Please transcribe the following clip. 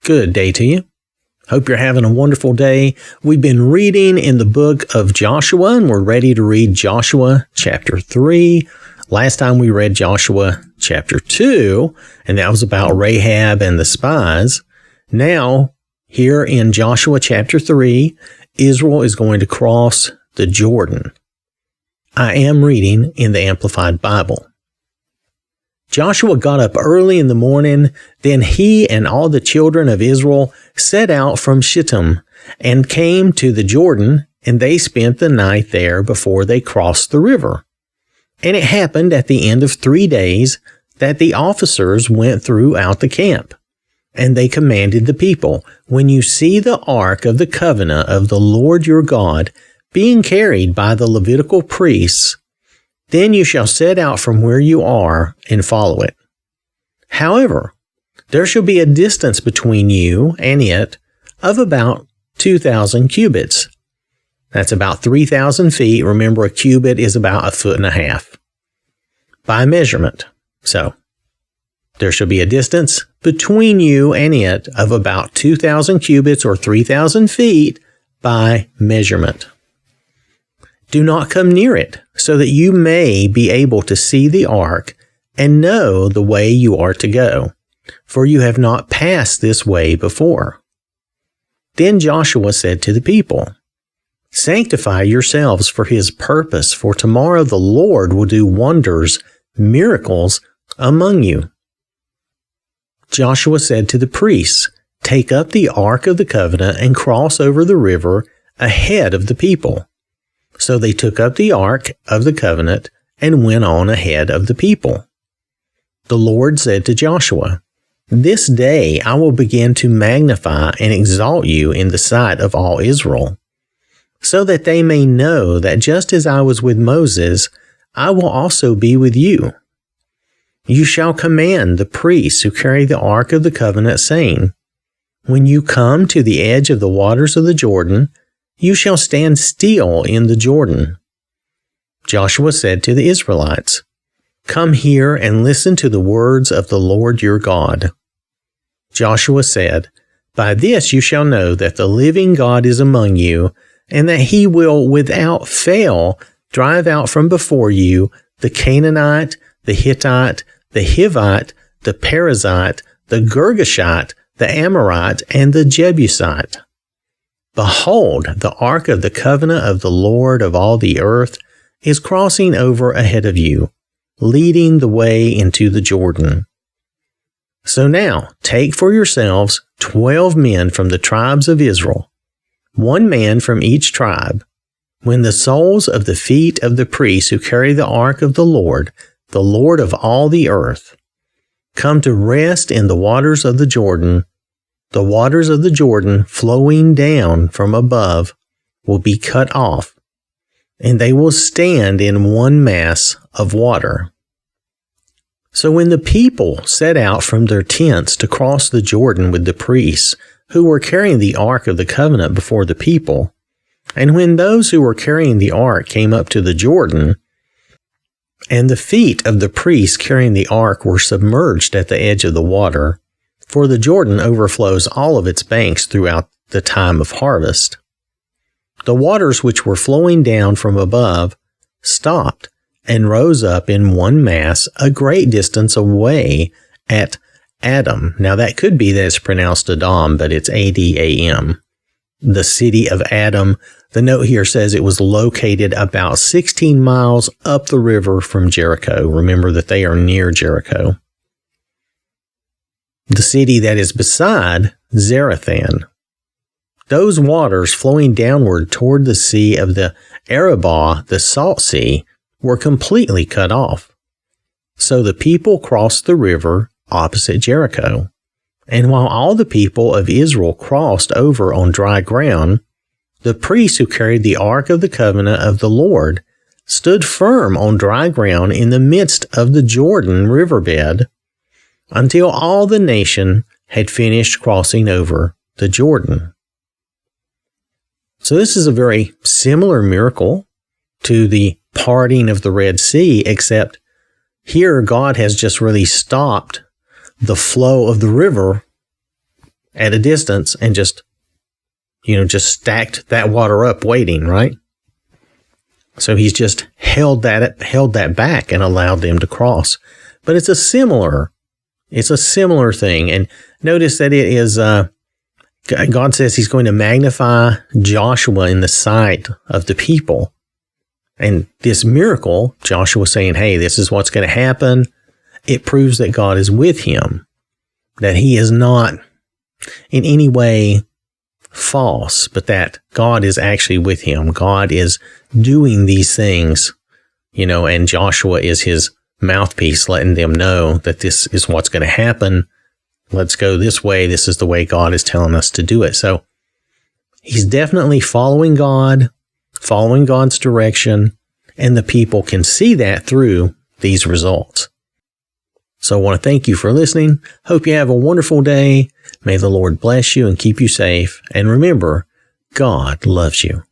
Good day to you. Hope you're having a wonderful day. We've been reading in the book of Joshua, and we're ready to read Joshua chapter 3. Last time we read Joshua chapter 2, and that was about Rahab and the spies. Now, here in Joshua chapter 3, Israel is going to cross the Jordan. I am reading in the Amplified Bible. Joshua got up early in the morning, then he and all the children of Israel set out from Shittim and came to the Jordan, and they spent the night there before they crossed the river. And it happened at the end of 3 days that the officers went throughout the camp, and they commanded the people, "When you see the ark of the covenant of the Lord your God being carried by the Levitical priests, then you shall set out from where you are and follow it. However, there shall be a distance between you and it of about 2,000 cubits. That's about 3,000 feet. Remember, a cubit is about 1.5 feet by measurement. So, there shall be a distance between you and it of about 2,000 cubits or 3,000 feet by measurement. Do not come near it, so that you may be able to see the ark and know the way you are to go, for you have not passed this way before." Then Joshua said to the people, "Sanctify yourselves for his purpose, for tomorrow the Lord will do wonders, miracles among you." Joshua said to the priests, "Take up the ark of the covenant and cross over the river ahead of the people." So they took up the ark of the covenant and went on ahead of the people. The Lord said to Joshua, "This day I will begin to magnify and exalt you in the sight of all Israel, so that they may know that just as I was with Moses, I will also be with you. You shall command the priests who carry the ark of the covenant, saying, 'When you come to the edge of the waters of the Jordan, you shall stand still in the Jordan.'" Joshua said to the Israelites, "Come here and listen to the words of the Lord your God." Joshua said, "By this you shall know that the living God is among you, and that he will without fail drive out from before you the Canaanite, the Hittite, the Hivite, the Perizzite, the Girgashite, the Amorite, and the Jebusite. Behold, the ark of the covenant of the Lord of all the earth is crossing over ahead of you, leading the way into the Jordan. So now take for yourselves 12 men from the tribes of Israel, 1 man from each tribe. When the soles of the feet of the priests who carry the ark of the Lord of all the earth, come to rest in the waters of the Jordan flowing down from above will be cut off, and they will stand in one mass of water." So when the people set out from their tents to cross the Jordan with the priests who were carrying the ark of the covenant before the people, and when those who were carrying the ark came up to the Jordan, and the feet of the priests carrying the ark were submerged at the edge of the water, for the Jordan overflows all of its banks throughout the time of harvest, the waters which were flowing down from above stopped and rose up in one mass a great distance away at Adam. Now that could be that it's pronounced Adam, but it's Adam. The city of Adam. The note here says it was located about 16 miles up the river from Jericho. Remember that they are near Jericho. The city that is beside Zarethan. Those waters flowing downward toward the sea of the Arabah, the Salt Sea, were completely cut off. So the people crossed the river opposite Jericho. And while all the people of Israel crossed over on dry ground, the priests who carried the ark of the covenant of the Lord stood firm on dry ground in the midst of the Jordan riverbed until all the nation had finished crossing over the Jordan. So this is a very similar miracle to the parting of the Red Sea, except here God has just really stopped the flow of the river at a distance and just stacked that water up waiting, right? So he's just held that back and allowed them to cross. But it's a similar thing. And notice that it is, God says he's going to magnify Joshua in the sight of the people. And this miracle, Joshua saying, hey, this is what's going to happen. It proves that God is with him, that he is not in any way false, but that God is actually with him. God is doing these things, and Joshua is his mouthpiece, letting them know that this is what's going to happen. Let's go this way. This is the way God is telling us to do it. So he's definitely following God, following God's direction, and the people can see that through these results. So I want to thank you for listening. Hope you have a wonderful day. May the Lord bless you and keep you safe. And remember, God loves you.